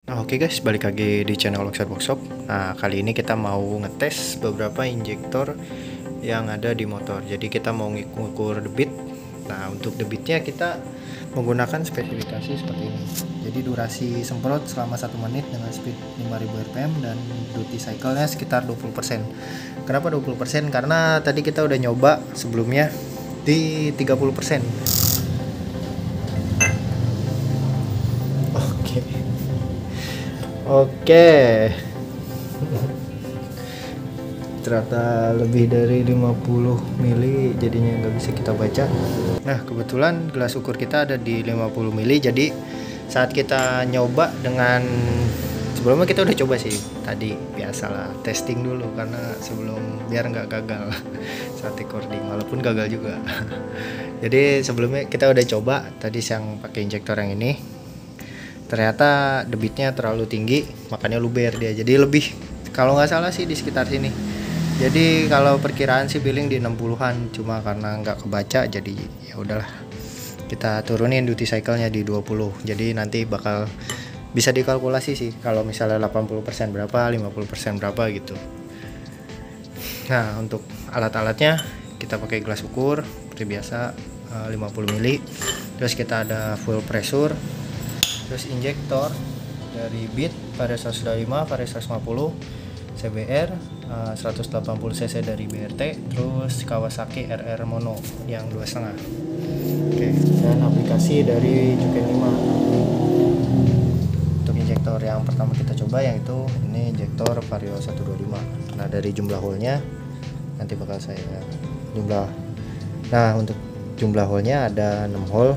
Nah, oke guys, balik lagi di channel Workshop Workshop. Nah, kali ini kita mau ngetes beberapa injektor yang ada di motor. Jadi kita mau ngukur debit. Nah, untuk debitnya kita menggunakan spesifikasi seperti ini. Jadi durasi semprot selama 1 menit dengan speed 5000 rpm dan duty cycle-nya sekitar 20%. Kenapa 20%? Karena tadi kita udah nyoba sebelumnya di 30%. Oke. Ternyata lebih dari 50 mili, jadinya nggak bisa kita baca. Nah, kebetulan gelas ukur kita ada di 50 mili. Jadi saat kita nyoba dengan sebelumnya kita udah coba sih tadi, biasalah testing dulu karena sebelum biar nggak gagal saat recording, walaupun gagal juga. Jadi sebelumnya kita udah coba tadi yang pakai injektor yang ini. Ternyata debitnya terlalu tinggi, makanya luber dia. Jadi lebih, kalau nggak salah sih di sekitar sini. Jadi kalau perkiraan sih billing di 60-an, cuma karena nggak kebaca jadi ya udahlah. Kita turunin duty cycle-nya di 20. Jadi nanti bakal bisa dikalkulasi sih kalau misalnya 80% berapa, 50% berapa gitu. Nah, untuk alat-alatnya kita pakai gelas ukur seperti biasa 50 mili. Terus kita ada full pressure. Terus injektor dari Beat Vario 125, Vario 150, CBR 180 cc dari BRT, terus Kawasaki RR Mono yang 2,5. Oke, dan aplikasi dari Juken 5. Untuk injektor yang pertama kita coba yang itu ini injektor Vario 125. Nah, dari jumlah hole-nya nanti bakal saya jumlah. Nah, untuk jumlah hole-nya ada 6 hole.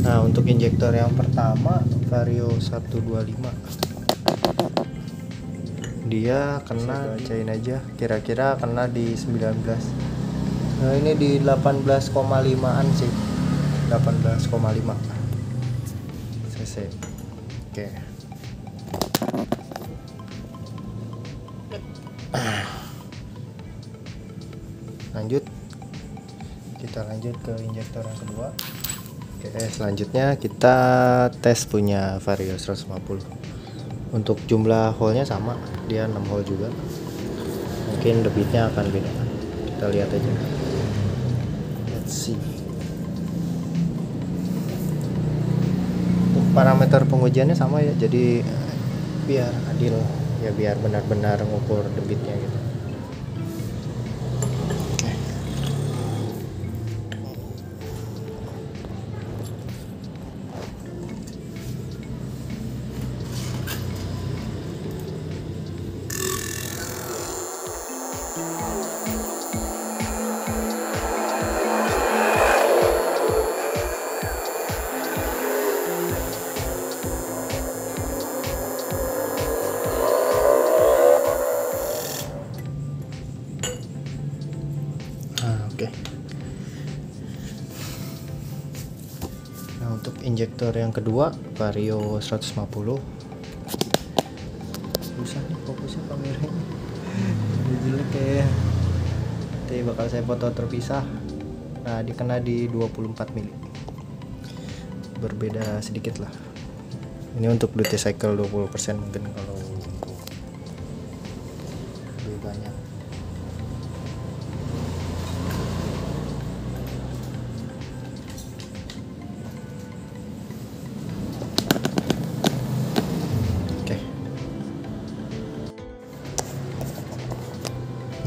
Nah, untuk injektor yang pertama Vario 125, dia kena, bacain aja, kira-kira kena di 19. Nah, ini di 18,5an sih, 18,5 cc. Oke. Lanjut, kita lanjut ke injektor yang kedua. Oke, selanjutnya kita tes punya Vario 150. Untuk jumlah hole-nya sama, dia 6 hole juga. Mungkin debitnya akan beda. Kita lihat aja. Let's see. Untuk parameter pengujiannya sama ya, jadi biar adil ya, biar benar-benar ngukur debitnya gitu. Oke. Nah, untuk injektor yang kedua Vario 150. Susah nih fokusnya kameranya. Udah jelek kayak. Nanti bakal saya foto terpisah. Nah, dikena di 24 mili. Berbeda sedikit lah. Ini untuk duty cycle 20%, mungkin kalau lebih banyak.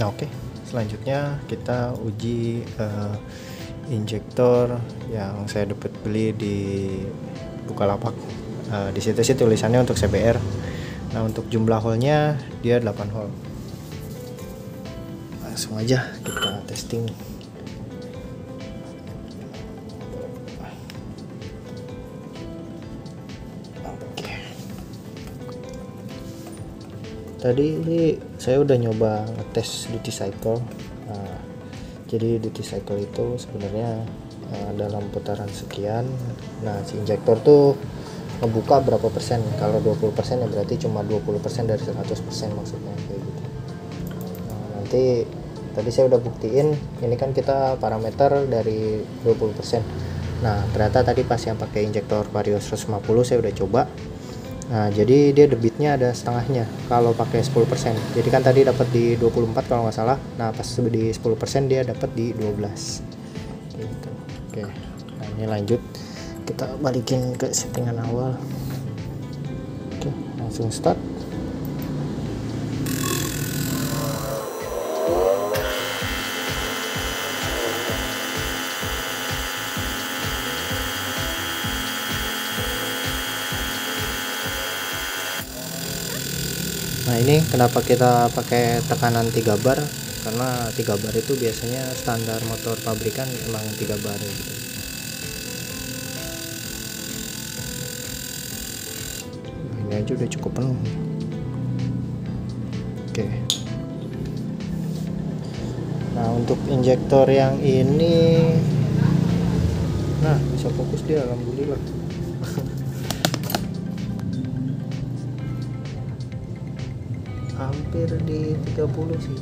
Nah, oke. Selanjutnya kita uji injektor yang saya dapat beli di Bukalapak. Di situ sih tulisannya untuk CBR. Nah, untuk jumlah hole-nya dia 8 hole. Langsung aja kita testing. Tadi saya udah nyoba ngetes duty cycle. Nah, jadi duty cycle itu sebenarnya dalam putaran sekian. Nah si injektor tuh ngebuka berapa persen. Kalau 20% ya berarti cuma 20% dari 100% maksudnya kayak gitu. Nah, nanti tadi saya udah buktiin ini kan kita parameter dari 20%. Nah ternyata tadi pas yang pakai injektor Vario 150 saya udah coba. Nah jadi dia debitnya ada setengahnya kalau pakai 10%. Jadi kan tadi dapat di 24 kalau nggak salah. Nah pas di 10% dia dapat di 12 gitu. Oke, nah ini lanjut kita balikin ke settingan awal. Oke, langsung start. Nah ini kenapa kita pakai tekanan 3 bar, karena 3 bar itu biasanya standar motor pabrikan emang 3 bar gitu. Nah, ini aja udah cukup penuh. Oke. Nah untuk injektor yang ini, nah bisa fokus dia, alhamdulillah. Hampir di 30 sih.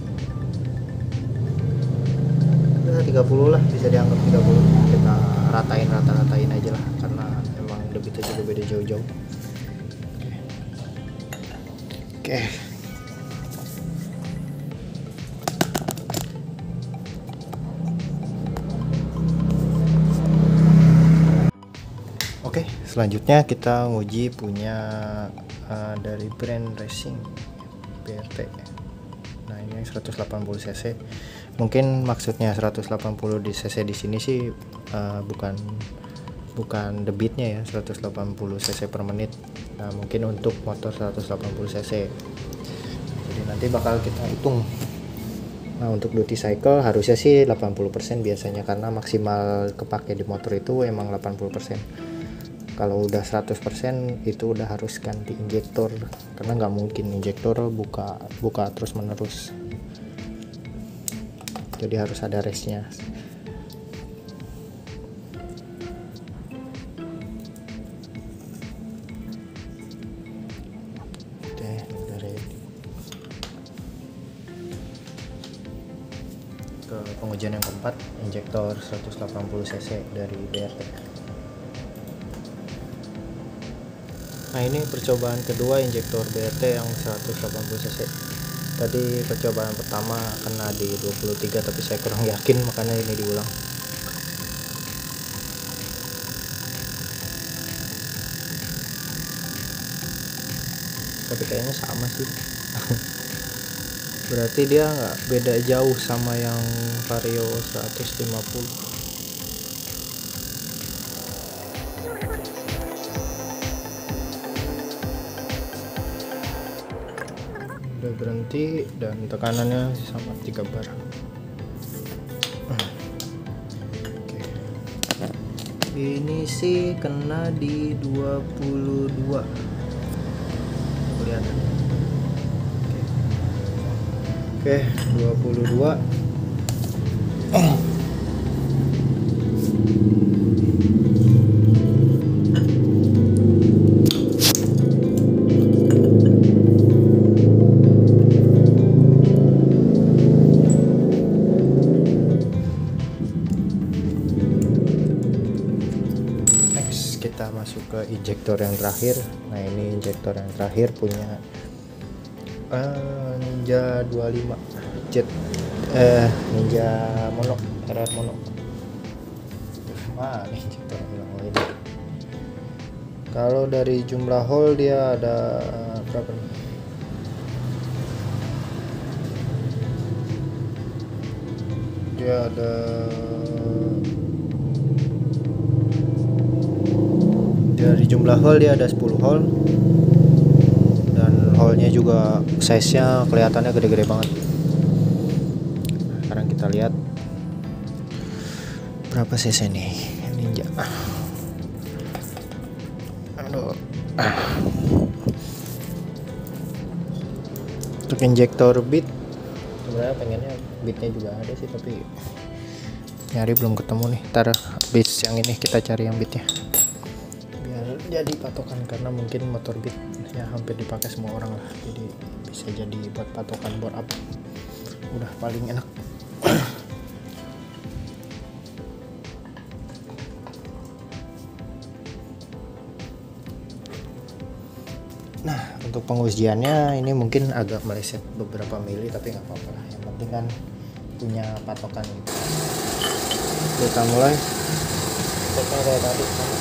Nah, 30 lah, bisa dianggap 30. Kita rata-ratain aja lah, karena emang debitnya juga beda jauh-jauh. Oke. Oke, selanjutnya kita nguji punya dari brand racing BRT. Nah ini yang 180 cc. Mungkin maksudnya 180 di cc di sini sih bukan debitnya ya, 180 cc per menit. Nah mungkin untuk motor 180 cc. Jadi nanti bakal kita hitung. Nah untuk duty cycle harusnya sih 80% biasanya, karena maksimal kepake di motor itu emang 80%. Kalau udah 100% itu udah harus ganti injektor, karena nggak mungkin injektor buka terus menerus, jadi harus ada restnya. Oke, udah ready. Ke pengujian yang keempat, injektor 180 cc dari BRT. Nah ini percobaan kedua injektor BRT yang 180 cc. Tadi percobaan pertama kena di 23, tapi saya kurang yakin makanya ini diulang. Tapi kayaknya sama sih. Berarti dia nggak beda jauh sama yang Vario 150. Udah berhenti dan tekanannya sama 3 bar. Oke. Ini sih kena di 22. Kelihatan. Oke, 22. Kita masuk ke injektor yang terakhir. Nah ini injektor yang terakhir punya Ninja 25 Jet Ninja Mono, RR Mono. Mana injektor bilang ini? Kalau dari jumlah hole dia ada berapa nih? Dia ada dari jumlah hole dia ada 10 hole, dan hole-nya juga size-nya kelihatannya gede-gede banget. Sekarang kita lihat berapa cc nih Ninja. Aduh. Untuk injektor beat sebenarnya pengennya beatnya juga ada sih, tapi nyari belum ketemu nih. Ntar habis yang ini kita cari yang bitnya biar jadi patokan, karena mungkin motor bit ya hampir dipakai semua orang lah, jadi bisa jadi buat patokan bore up, udah paling enak. Nah, untuk pengujiannya ini mungkin agak meleset beberapa mili, tapi nggak apa-apa lah, yang penting kan punya patokan gitu. Kita mulai ceknya kayak tadi sama.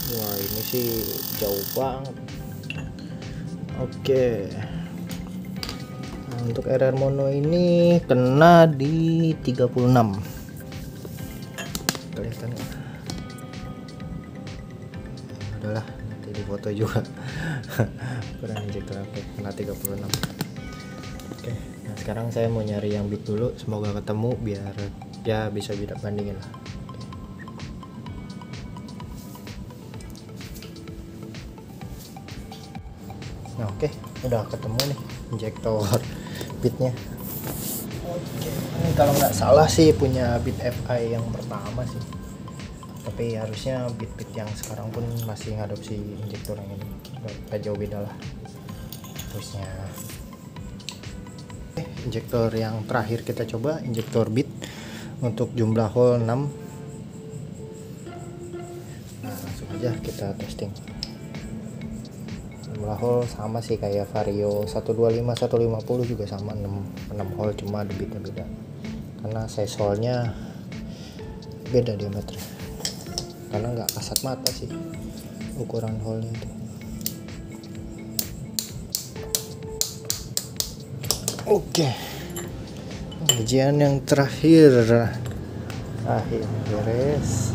Wah, ini sih jauh banget. Oke. Nah, untuk RR mono ini kena di 36. Kelihatan nggak? Adalah nanti di foto juga. Kurang injektor aku kena 36. Oke. Nah, sekarang saya mau nyari yang bit dulu, semoga ketemu biar ya bisa bandingin lah. Nah, oke, udah ketemu nih injektor bitnya. Oke, ini kalau nggak salah sih punya bit FI yang pertama sih, tapi harusnya bit-bit yang sekarang pun masih ngadopsi injektor yang ini, nggak jauh beda lah harusnya. Oke, injektor yang terakhir kita coba injektor bit untuk jumlah hole 6. Nah, langsung aja kita testing. Jumlah hole sama sih kayak Vario 125 150 juga sama, 6 hole, cuma debitnya beda karena size hole-nya beda diameter, karena nggak kasat mata sih ukuran hole-nya itu. Oke, ujian yang terakhir beres.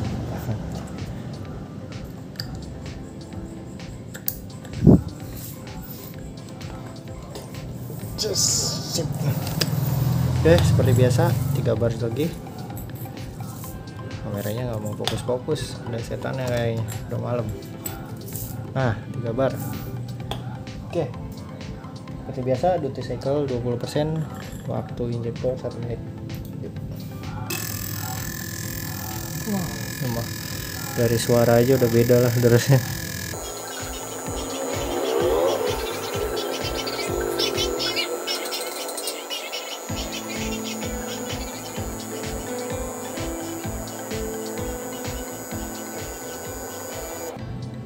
Sip. Oke, seperti biasa 3 bar lagi. Kameranya nggak mau fokus-fokus, ada setannya kayaknya, udah malam. Nah, 3 bar. Oke, seperti biasa duty cycle 20%, waktu injektor 1 menit. Wah, dari suara aja udah beda lah derasnya.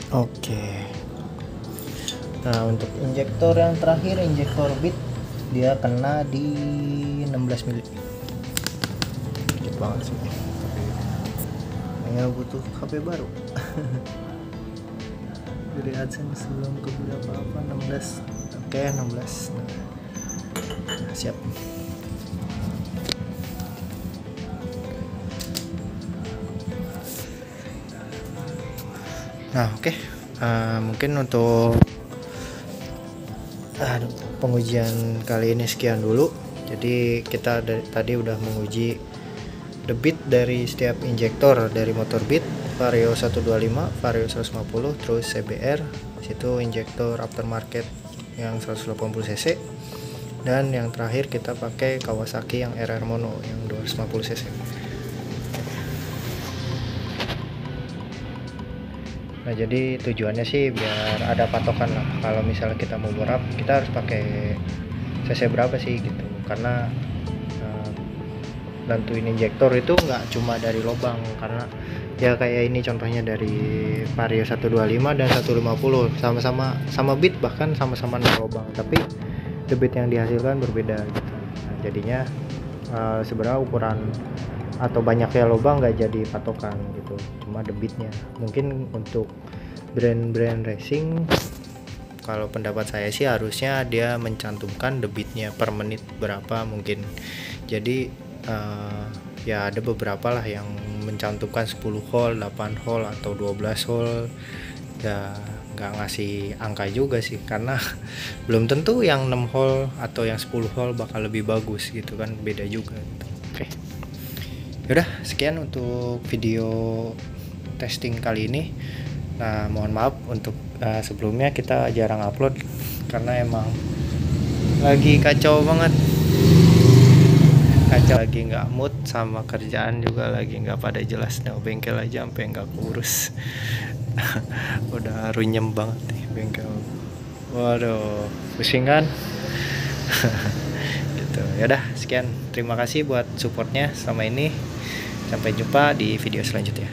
Oke. Nah, untuk injektor yang terakhir, injektor bit, dia kena di 16 mili. Dikit banget sih. Hanya butuh HP baru. Dari AdSense belum kebeli apa-apa. 16. Oke, 16. Nah, siap. Nah, oke. Mungkin untuk pengujian kali ini sekian dulu. Jadi kita tadi udah menguji debit dari setiap injektor dari motor bit Vario 125, Vario 150, terus CBR, situ injektor aftermarket yang 180 cc, dan yang terakhir kita pakai Kawasaki yang RR mono yang 250 cc. Nah, jadi tujuannya sih biar ada patokan lah, kalau misalnya kita mau bore up kita harus pakai cc berapa sih gitu, karena nentuin injektor itu nggak cuma dari lubang, karena ya kayak ini contohnya dari Vario 125 dan 150 sama bit, bahkan sama-sama lubang, tapi debit yang dihasilkan berbeda gitu. Nah, jadinya sebenarnya ukuran atau banyaknya lubang nggak jadi patokan gitu, cuma debitnya. Mungkin untuk brand-brand racing, kalau pendapat saya sih harusnya dia mencantumkan debitnya per menit berapa mungkin. Jadi ya ada beberapa lah yang mencantumkan 10 hole, 8 hole atau 12 hole. Ya nggak ngasih angka juga sih, karena belum tentu yang 6 hole atau yang 10 hole bakal lebih bagus gitu kan, beda juga gitu. Oke, yaudah sekian untuk video testing kali ini. Nah mohon maaf untuk sebelumnya kita jarang upload karena emang lagi kacau banget, lagi nggak mood, sama kerjaan juga lagi nggak pada jelas. Nah bengkel aja sampai nggak kurus. Udah runyem banget nih bengkel, waduh pusing kan. Gitu ya. Udah sekian, terima kasih buat supportnya selama ini, sampai jumpa di video selanjutnya.